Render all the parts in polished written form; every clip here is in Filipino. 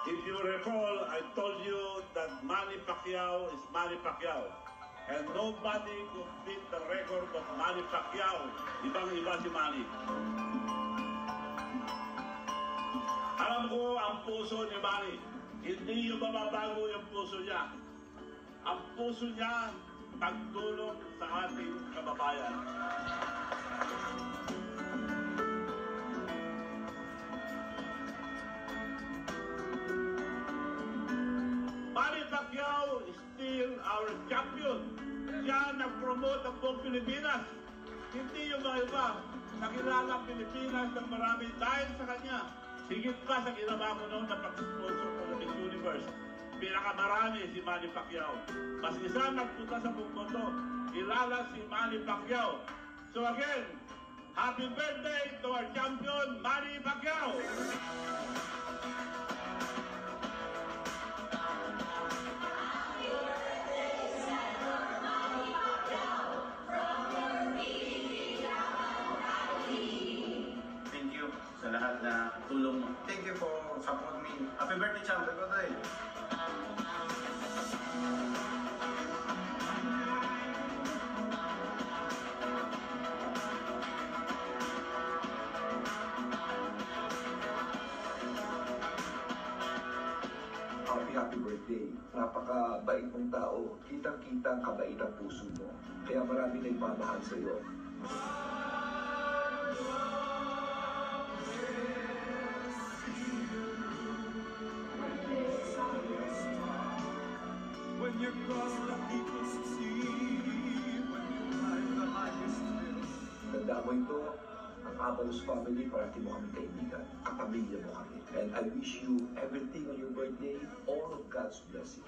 If you recall, I told you that Manny Pacquiao is Manny Pacquiao. And nobody could beat the record of Manny Pacquiao. Ibang-iba si Manny. Alam ko ang puso ni Manny. Hindi yung mababago yung puso niya. Ang puso niya, pagtulong sa ating kababayan. Manny Pacquiao is still our champion. Siya nag-promote ang buong Pilipinas. Hindi yung mga iba. Nakilala ang Pilipinas ng marami dahil sa kanya. Higit pa sa ginawa ko noon na pag-sponsor ko ng Miss Universe. Pinakamarami si Manny Pacquiao. Mas isa nagpunta sa buong mundo. Kilala si Manny Pacquiao. So again, happy birthday to our champion, Manny Pacquiao! Sa lahat na tulong mo. Thank you for support me. Happy birthday, champ. Happy birthday. Happy birthday. Napakabait mong tao. Kitang-kita ang kabait ang puso mo. Kaya marami na ipamahal sa iyo. When you cross the deepest sea, when you climb the highest hill. Tanda mo ito, ang Avalos family, parati mo kami kaibigan, kapamilya mo kami. And I wish you everything on your birthday, all of God's blessings.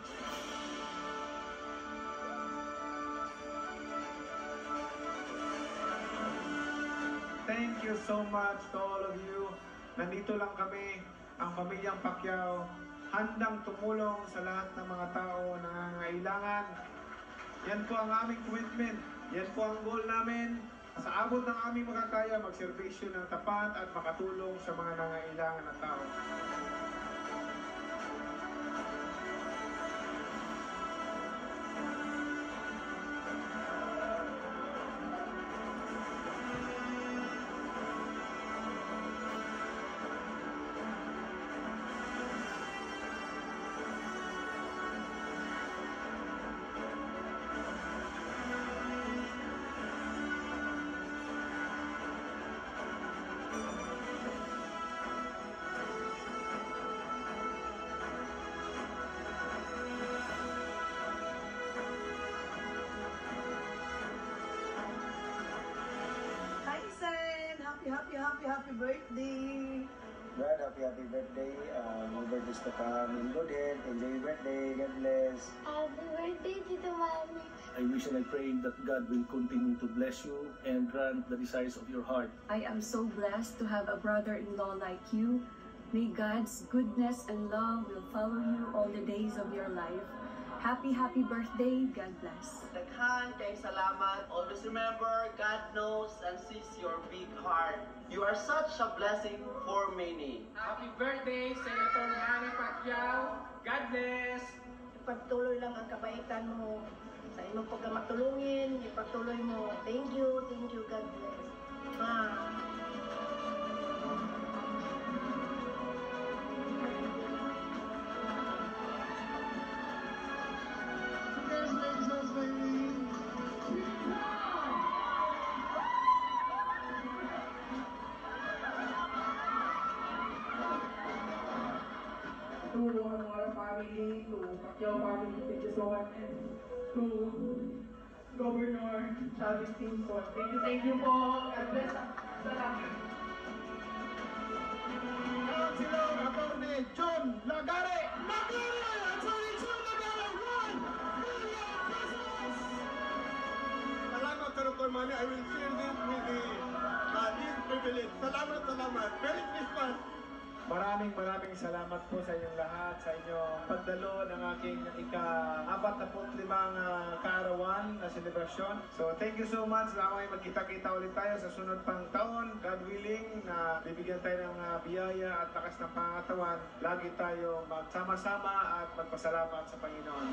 Thank you so much to all of you. Nandito lang kami, ang pamilyang Pacquiao, handang tumulong sa lahat ng mga tao na nangangailangan. Yan po ang aming commitment. Yan po ang goal namin. Sa abot ng aming makakaya, magserbisyo ng tapat at makatulong sa mga nangangailangan na tao. Happy birthday! Brad, happy birthday. More birthdays to come. In good health. Enjoy your birthday. God bless. Happy birthday, Tito Manny. I wish and I pray that God will continue to bless you and grant the desires of your heart. I am so blessed to have a brother-in-law like you. May God's goodness and love will follow you all the days of your life. Happy birthday. God bless. Daghan kay salamat. Always remember, God knows and sees your big heart. You are such a blessing for many. Happy birthday, Senator Manny Pacquiao. God bless. Ipagtuloy lang ang kabaitan mo. Sa imong pagkamatulungin, ipagtuloy mo. Thank you, God bless. To our family, to Pacquiao family, thank you so much, and to Governor Chavez Tinson. Thank you po. God bless sa lahat. Councilor Atty. John Lagare! Atty. John Lagare, 1 million pesos! Salamat, Senator Manny. I will share this with this privilege. Salamat. Merry Christmas! Maraming salamat po sa inyong lahat, sa inyong pagdalo ng aking ika-45 kaarawan na selebrasyon. So thank you so much. Naway magkita-kita ulit tayo sa sunod pang taon. God willing na bibigyan tayo ng biyaya at lakas ng pangatawan. Lagi tayo magsama-sama at magpasalamat sa Panginoon.